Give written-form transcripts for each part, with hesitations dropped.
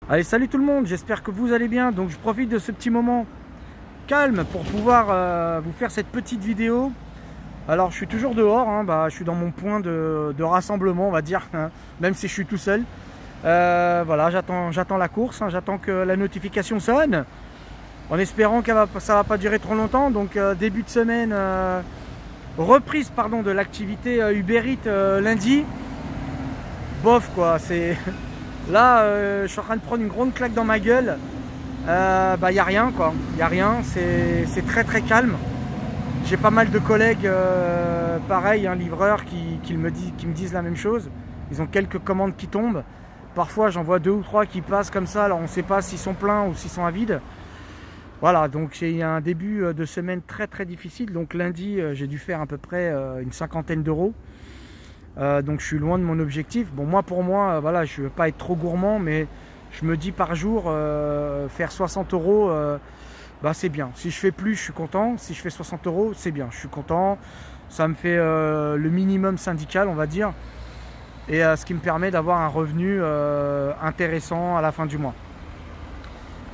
Allez, salut tout le monde, j'espère que vous allez bien. Donc je profite de ce petit moment calme pour pouvoir vous faire cette petite vidéo. Alors je suis toujours dehors, hein, je suis dans mon point de rassemblement, on va dire, hein, même si je suis tout seul. Voilà, j'attends la course, hein, j'attends que la notification sonne, en espérant que ça va pas durer trop longtemps. Donc début de semaine, reprise pardon, de l'activité Uber Eats lundi. Bof quoi, c'est... Là, je suis en train de prendre une grande claque dans ma gueule. Y a rien quoi, y a rien, c'est très très calme. J'ai pas mal de collègues pareil, hein, livreurs qui me disent la même chose. Ils ont quelques commandes qui tombent. Parfois j'en vois 2 ou 3 qui passent comme ça, alors on ne sait pas s'ils sont pleins ou s'ils sont à vide. Voilà, donc j'ai un début de semaine très très difficile. Donc lundi j'ai dû faire à peu près une 50aine d'euros. Donc je suis loin de mon objectif. Bon, pour moi, voilà, je ne veux pas être trop gourmand, mais je me dis par jour, faire 60 euros, c'est bien. Si je fais plus, je suis content. Si je fais 60 euros, c'est bien, je suis content. Ça me fait le minimum syndical, on va dire. Et ce qui me permet d'avoir un revenu intéressant à la fin du mois.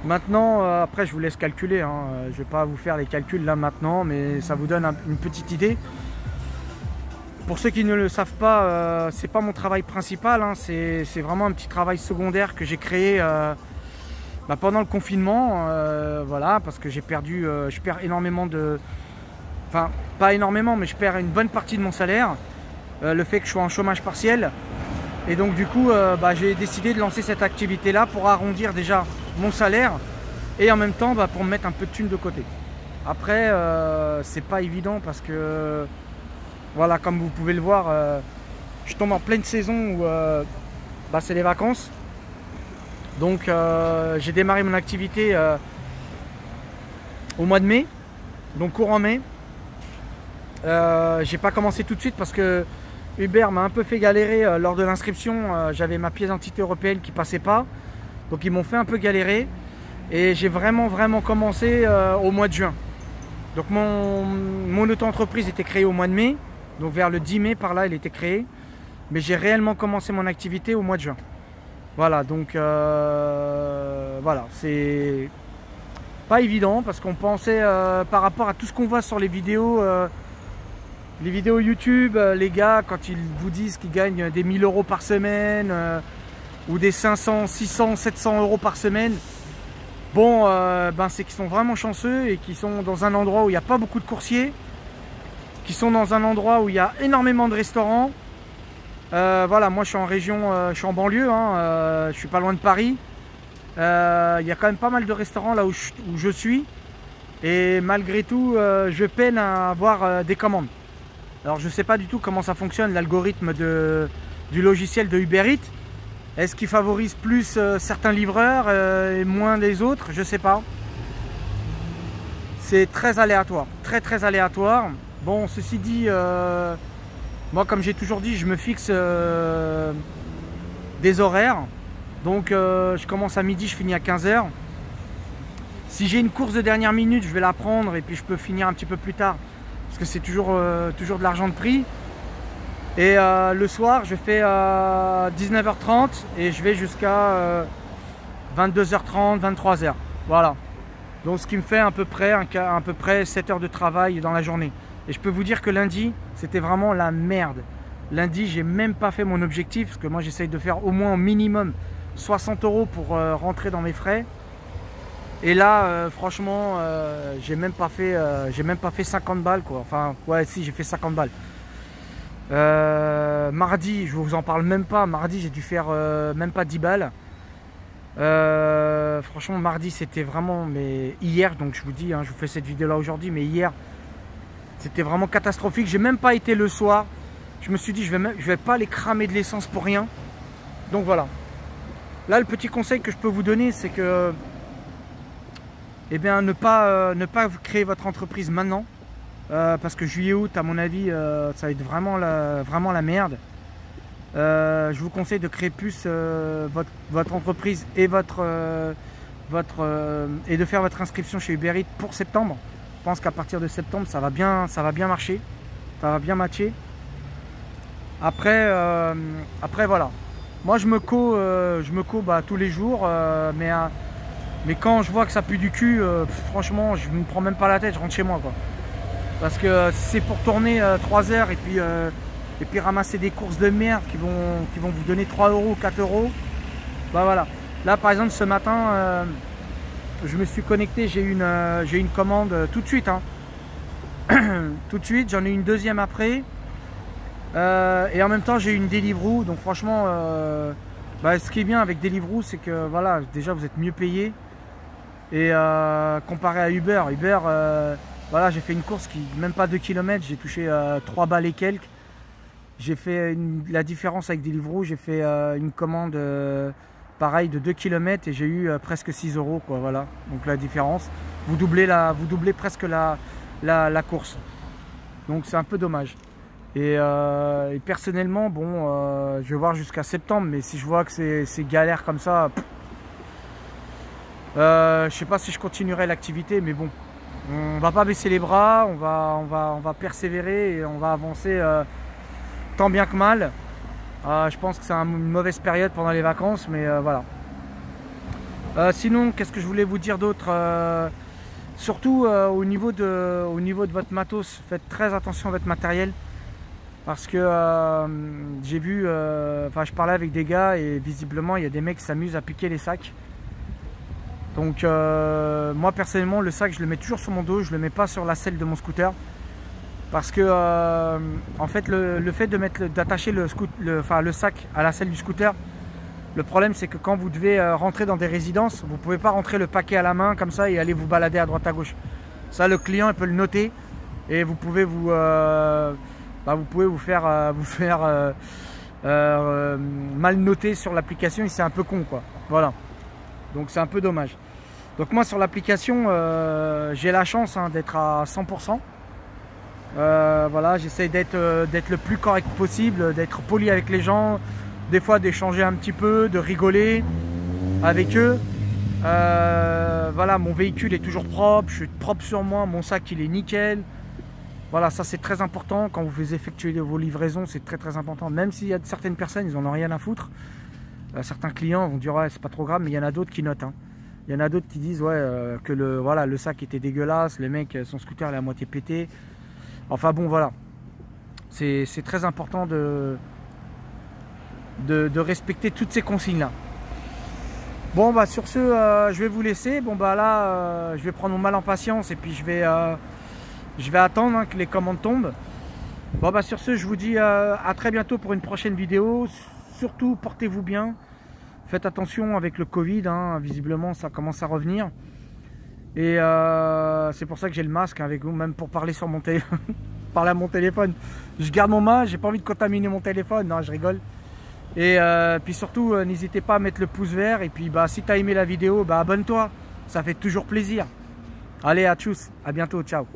Maintenant, après, je vous laisse calculer. Hein. Je ne vais pas vous faire les calculs là maintenant, mais ça vous donne une petite idée. Pour ceux qui ne le savent pas, c'est pas mon travail principal, hein, c'est vraiment un petit travail secondaire que j'ai créé pendant le confinement, voilà, parce que je perds énormément de... Enfin, pas énormément, mais je perds une bonne partie de mon salaire, le fait que je sois en chômage partiel. Et donc du coup, j'ai décidé de lancer cette activité-là pour arrondir déjà mon salaire et en même temps pour me mettre un peu de thunes de côté. Après, c'est pas évident parce que... Voilà, comme vous pouvez le voir, je tombe en pleine saison où c'est les vacances. Donc j'ai démarré mon activité au mois de mai, donc courant mai. J'ai pas commencé tout de suite parce que Uber m'a un peu fait galérer lors de l'inscription. J'avais ma pièce d'identité européenne qui passait pas. Donc ils m'ont fait un peu galérer. Et j'ai vraiment commencé au mois de juin. Donc mon auto-entreprise était créée au mois de mai. Donc vers le 10 mai par là, il était créé. Mais j'ai réellement commencé mon activité au mois de juin. Voilà, donc voilà, c'est pas évident parce qu'on pensait par rapport à tout ce qu'on voit sur les vidéos YouTube, les gars, quand ils vous disent qu'ils gagnent des 1000 euros par semaine ou des 500, 600, 700 euros par semaine, bon, c'est qu'ils sont vraiment chanceux et qu'ils sont dans un endroit où il n'y a pas beaucoup de coursiers, qui sont dans un endroit où il y a énormément de restaurants. Voilà, moi je suis en région, je suis en banlieue, hein, je suis pas loin de Paris. Il y a quand même pas mal de restaurants là où je suis. Et malgré tout, je peine à avoir des commandes. Alors je sais pas du tout comment ça fonctionne, l'algorithme du logiciel de Uber Eats. Est-ce qu'il favorise plus certains livreurs et moins les autres? Je sais pas. C'est très aléatoire, très aléatoire. Bon, ceci dit, moi comme j'ai toujours dit, je me fixe des horaires. Donc je commence à midi, je finis à 15 h. Si j'ai une course de dernière minute, je vais la prendre et puis je peux finir un petit peu plus tard. Parce que c'est toujours de l'argent de prix. Et le soir, je fais 19h30 et je vais jusqu'à 22h30, 23h. Voilà. Donc ce qui me fait à peu près 7 heures de travail dans la journée. Et je peux vous dire que lundi, c'était vraiment la merde. Lundi, j'ai même pas fait mon objectif, parce que moi j'essaye de faire au moins au minimum 60 euros pour rentrer dans mes frais. Et là, franchement, j'ai même pas fait 50 balles quoi. Enfin, ouais, si, j'ai fait 50 balles. Mardi, je vous en parle même pas. Mardi, j'ai dû faire même pas 10 balles. Franchement, mardi, c'était vraiment... Mais hier, donc je vous dis, hein, je vous fais cette vidéo là aujourd'hui, mais hier, c'était vraiment catastrophique. J'ai même pas été le soir. Je me suis dit, je vais pas aller cramer de l'essence pour rien. Donc voilà. Là, le petit conseil que je peux vous donner, c'est que... Eh bien, ne pas créer votre entreprise maintenant. Parce que juillet-août, à mon avis, ça va être vraiment la merde. Je vous conseille de créer plus votre entreprise et et de faire votre inscription chez Uber Eats pour septembre. Je pense qu'à partir de septembre, ça va bien marcher, ça va bien matcher. Après voilà. Moi je me co bah, tous les jours, mais quand je vois que ça pue du cul, franchement je me prends même pas la tête, je rentre chez moi quoi. Parce que c'est pour tourner 3 heures et puis ramasser des courses de merde qui vont vous donner 3 euros, 4 euros. Bah voilà. Là par exemple ce matin, je me suis connecté, j'ai eu une commande tout de suite. Hein. Tout de suite, j'en ai une deuxième après. Et en même temps j'ai eu une Deliveroo. Donc franchement, bah, ce qui est bien avec Deliveroo, c'est que voilà, déjà vous êtes mieux payé. Et comparé à Uber, voilà, j'ai fait une course qui même pas 2 km, j'ai touché 3 balles et quelques. J'ai fait la différence avec Deliveroo, j'ai fait une commande pareil de 2 km et j'ai eu presque 6 euros quoi, voilà. Donc la différence, vous doublez presque la course. Donc c'est un peu dommage. Et personnellement, bon, je vais voir jusqu'à septembre, mais si je vois que c'est galère comme ça, je sais pas si je continuerai l'activité, mais bon, on va pas baisser les bras, on va persévérer et on va avancer tant bien que mal. Je pense que c'est une mauvaise période pendant les vacances, mais voilà. Sinon, qu'est-ce que je voulais vous dire d'autre? Surtout au niveau de votre matos, faites très attention à votre matériel. Parce que j'ai vu, enfin je parlais avec des gars et visiblement il y a des mecs qui s'amusent à piquer les sacs. Donc moi personnellement le sac je le mets toujours sur mon dos, je le mets pas sur la selle de mon scooter. Parce que en fait le fait d'attacher le sac à la selle du scooter, le problème c'est que quand vous devez rentrer dans des résidences, vous pouvez pas rentrer le paquet à la main comme ça et aller vous balader à droite à gauche. Ça le client il peut le noter et vous pouvez vous faire mal noter sur l'application et c'est un peu con quoi. Voilà. Donc c'est un peu dommage. Donc moi sur l'application j'ai la chance hein, d'être à 100%. Voilà, j'essaie d'être le plus correct possible, d'être poli avec les gens, des fois d'échanger un petit peu, de rigoler avec eux. Voilà, mon véhicule est toujours propre, je suis propre sur moi, mon sac il est nickel. Voilà, ça c'est très important quand vous effectuez vos livraisons, c'est très important. Même s'il y a certaines personnes, ils en ont rien à foutre. Certains clients vont dire ouais, c'est pas trop grave, mais il y en a d'autres qui notent. Hein. Il y en a d'autres qui disent ouais que le sac était dégueulasse, le mec son scooter il est à moitié pété. Enfin bon voilà, c'est très important de respecter toutes ces consignes là. Bon bah sur ce, je vais vous laisser. Bon bah là, je vais prendre mon mal en patience et puis je vais attendre hein, que les commandes tombent. Bon bah sur ce, je vous dis à très bientôt pour une prochaine vidéo. Surtout portez-vous bien. Faites attention avec le Covid, hein, visiblement ça commence à revenir. Et c'est pour ça que j'ai le masque avec vous, même pour parler sur mon téléphone. Parler à mon téléphone. Je garde mon masque, j'ai pas envie de contaminer mon téléphone, non je rigole. Et puis surtout, n'hésitez pas à mettre le pouce vert. Et puis bah, si tu as aimé la vidéo, bah, abonne-toi, ça fait toujours plaisir. Allez, à tchuss, à bientôt, ciao.